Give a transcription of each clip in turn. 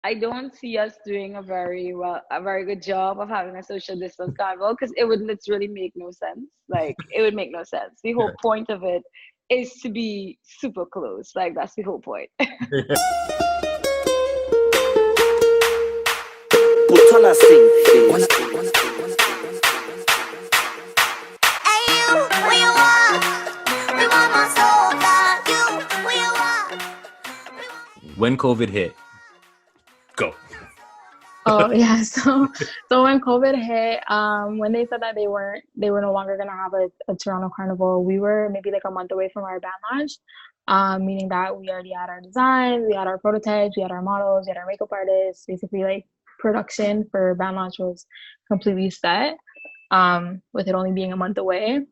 I don't see us doing a very good job of having a social distance carnival because it would literally make no sense. Like, it would make no sense. The whole point of it is to be super close. Like, that's the whole point. When COVID hit, go. Oh yeah, so when COVID hit, when they said that they were no longer gonna have a Toronto Carnival, we were maybe like a month away from our band launch, meaning that we already had our designs, we had our prototypes, we had our models, we had our makeup artists. Basically, like production for band launch was completely set, with it only being a month away.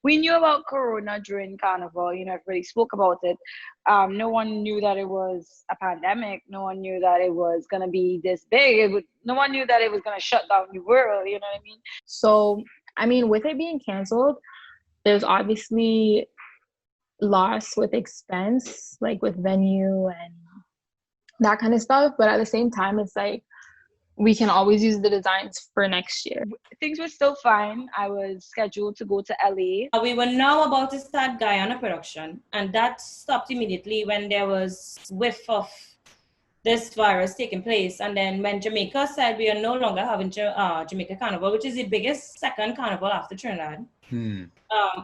We knew about Corona during Carnival, you know, everybody spoke about it. No one knew that it was a pandemic. No one knew that it was going to be this big. No one knew that it was going to shut down the world, you know what I mean? So, I mean, with it being canceled, there's obviously loss with expense, like with venue and that kind of stuff. But at the same time, it's like, we can always use the designs for next year. Things were still fine. I was scheduled to go to LA. We were now about to start Guyana production, and that stopped immediately when there was whiff of this virus taking place. And then when Jamaica said we are no longer having Jamaica Carnival, which is the biggest second carnival after Trinidad,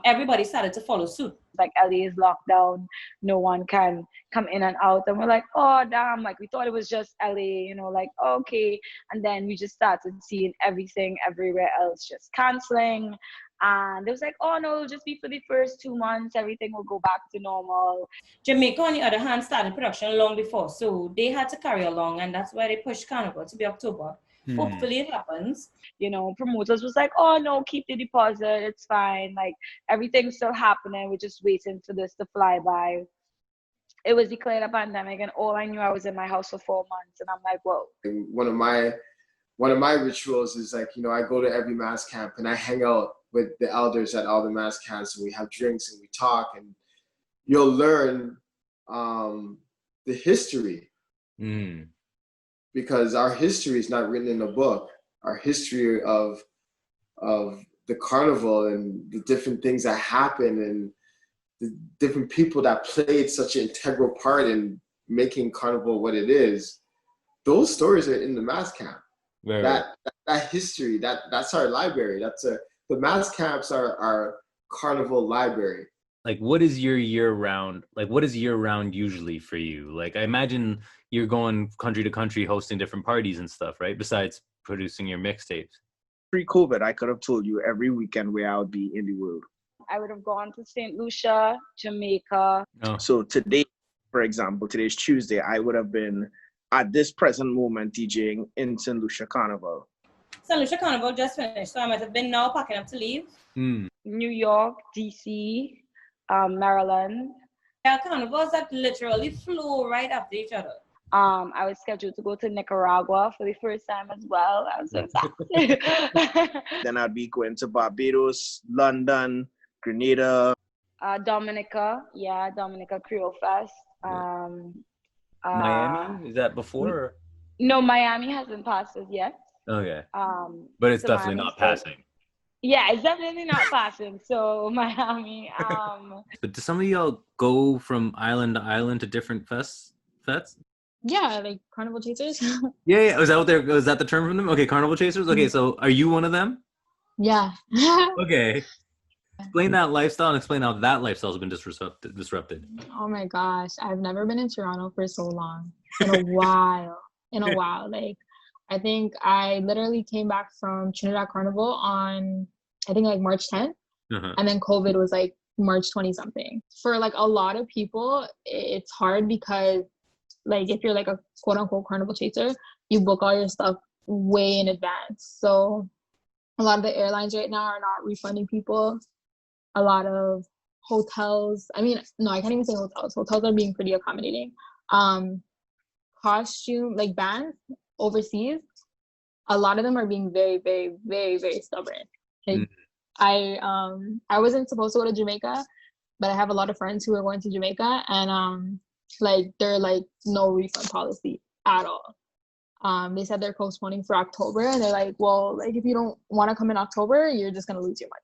everybody started to follow suit. Like, LA is locked down, no one can come in and out, and we're like, oh damn, like we thought it was just LA, you know, like okay. And then we just started seeing everything everywhere else just canceling, and it was like, oh no, it'll just be for the first 2 months, everything will go back to normal. Jamaica, on the other hand, started production long before, so they had to carry along, and that's why they pushed Carnival to be October. Hopefully it happens. You know, promoters was like, oh no, keep the deposit, it's fine, like everything's still happening, we're just waiting for this to fly by. It was declared a pandemic, and all I knew, I was in my house for 4 months, and I'm like, whoa. One of my rituals is, like, you know, I go to every mass camp and I hang out with the elders at all the mass camps, and we have drinks and we talk, and you'll learn the history. Because our history is not written in a book. Our history of the carnival and the different things that happen and the different people that played such an integral part in making Carnival what it is, those stories are in the mass camp. That history, that's our library. The mass camps are our Carnival library. Like, what is your year-round? Like, what is year-round usually for you? Like, I imagine you're going country to country hosting different parties and stuff, right? Besides producing your mixtapes. Pre-COVID, I could have told you every weekend where I would be in the world. I would have gone to St. Lucia, Jamaica. Oh. So today, for example, today's Tuesday, I would have been at this present moment DJing in St. Lucia Carnival. St. Lucia Carnival just finished, so I might have been now packing up to leave. New York, DC, Maryland. There are carnivals that literally flow right after each other. I was scheduled to go to Nicaragua for the first time as well. I was so excited. Then I'd be going to Barbados, London, Grenada. Dominica Creole Fest. Miami? Is that before? Or? No, Miami hasn't passed as yet. Okay. But it's definitely Miami not passing. Yeah, it's definitely not passing. So Miami. But do some of y'all go from island to island to different fests? Yeah, like Carnival Chasers. Yeah. Was that the term from them? Okay, Carnival Chasers. Okay, so are you one of them? Yeah. Okay. Explain that lifestyle and explain how that lifestyle has been disrupted. Oh my gosh, I've never been in Toronto for so long. In a while. Like, I think I literally came back from Trinidad Carnival on, I think, like March 10th. And then COVID was like March 20 something. For like a lot of people, it's hard because, like, if you're like a quote unquote carnival chaser, you book all your stuff way in advance. So a lot of the airlines right now are not refunding people. A lot of hotels, I mean, no, I can't even say hotels. Hotels are being pretty accommodating. Costume, like bands overseas, a lot of them are being very, very, very, very stubborn. Like, I wasn't supposed to go to Jamaica, but I have a lot of friends who are going to Jamaica, and like they're like no refund policy at all. They said they're postponing for October, and they're like, well, like if you don't want to come in October, you're just gonna lose your money.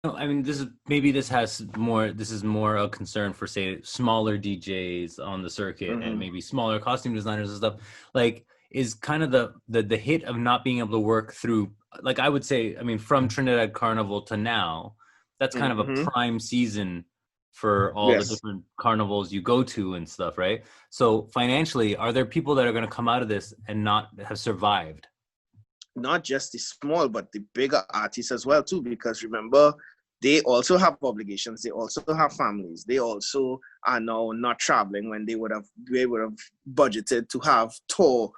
No, I mean, this is more a concern for, say, smaller DJs on the circuit and maybe smaller costume designers and stuff. Like, is kind of the hit of not being able to work through, like, I would say, I mean, from Trinidad Carnival to now, that's kind of a prime season for all the different carnivals you go to and stuff, right? So financially, are there people that are going to come out of this and not have survived? Not just the small, but the bigger artists as well too, because remember, they also have obligations. They also have families. They also are now not traveling when they would have budgeted to have tour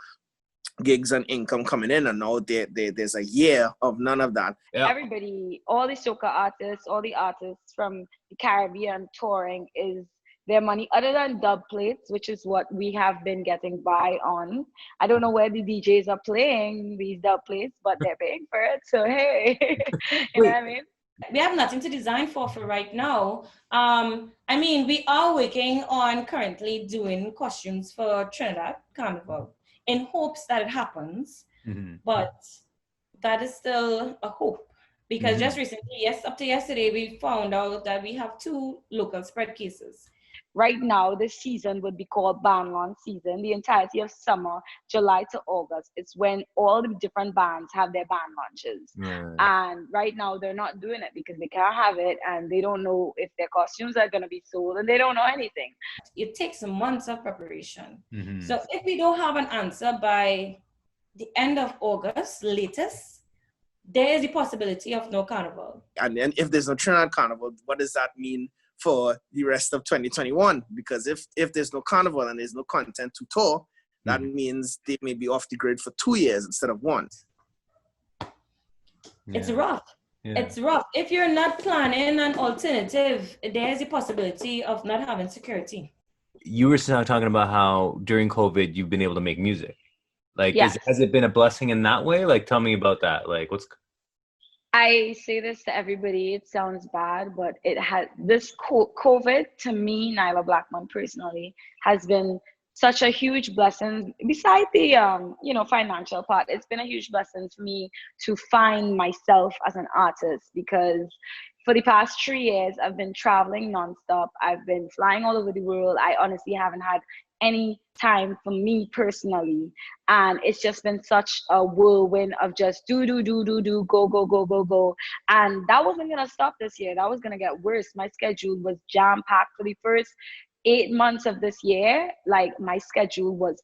gigs and income coming in, and now there's a year of none of that. Yeah. Everybody, all the soca artists, all the artists from the Caribbean touring is their money, other than dub plates, which is what we have been getting by on. I don't know where the DJs are playing these dub plates, but they're paying for it. So hey, you know what I mean? We have nothing to design for right now. I mean, we are working on currently doing costumes for Trinidad Carnival in hopes that it happens, but that is still a hope, because just recently, up to yesterday, we found out that we have 2 local spread cases. Right now, this season would be called band launch season. The entirety of summer, July to August, it's when all the different bands have their band launches. And right now, they're not doing it because they can't have it, and they don't know if their costumes are going to be sold, and they don't know anything. It takes months of preparation. So if we don't have an answer by the end of August, latest, there is the possibility of no carnival. And then if there's no Trinidad Carnival, what does that mean for the rest of 2021? Because if there's no carnival and there's no content to tour, that means they may be off the grid for 2 years instead of 1. It's rough. It's rough. If you're not planning an alternative, there's a possibility of not having security. You were talking about how during COVID you've been able to make music. Like, has it been a blessing in that way? Like, tell me about that. Like, I say this to everybody, it sounds bad, but it has, this COVID, to me, Nailah Blackman personally, has been such a huge blessing. Besides the financial part, it's been a huge blessing for me to find myself as an artist, because for the past 3 years I've been traveling nonstop. I've been flying all over the world. I honestly haven't had any time for me personally, and it's just been such a whirlwind of just do, go, and that wasn't gonna stop this year. That was gonna get worse. My schedule was jam-packed for the first 8 months of this year. Like, my schedule was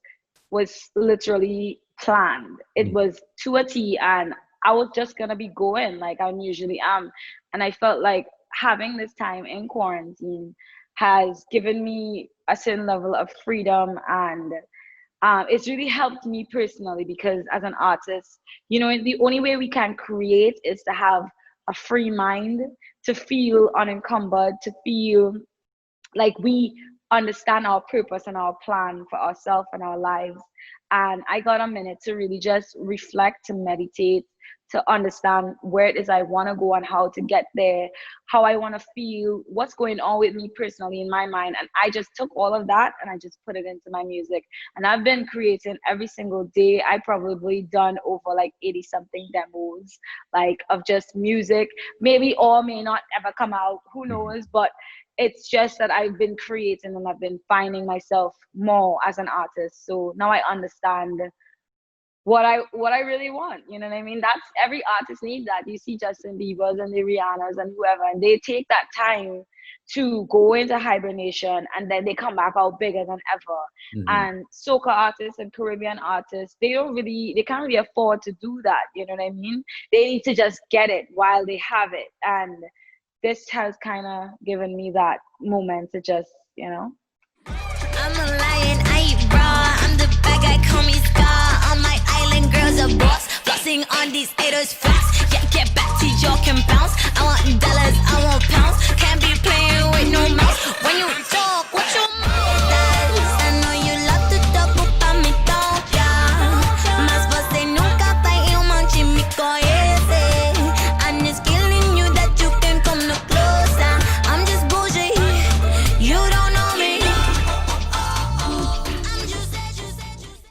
literally planned. It was to a T, and I was just gonna be going like I usually am. And I felt like having this time in quarantine has given me a certain level of freedom, and it's really helped me personally, because as an artist, the only way we can create is to have a free mind, to feel unencumbered, to feel like we understand our purpose and our plan for ourselves and our lives. And I got a minute to really just reflect, to meditate, to understand where it is I want to go and how to get there, how I want to feel, what's going on with me personally in my mind. And I just took all of that and I just put it into my music. And I've been creating every single day. I probably done over like 80 something demos, like, of just music. Maybe all may not ever come out, who knows, but it's just that I've been creating and I've been finding myself more as an artist. So now I understand what I really want. You know what I mean? That's, every artist needs that. You see Justin Bieber's and the Rihanna's and whoever, and they take that time to go into hibernation, and then they come back out bigger than ever. And soca artists and Caribbean artists, they can't really afford to do that. You know what I mean? They need to just get it while they have it. And this has kind of given me that moment to just,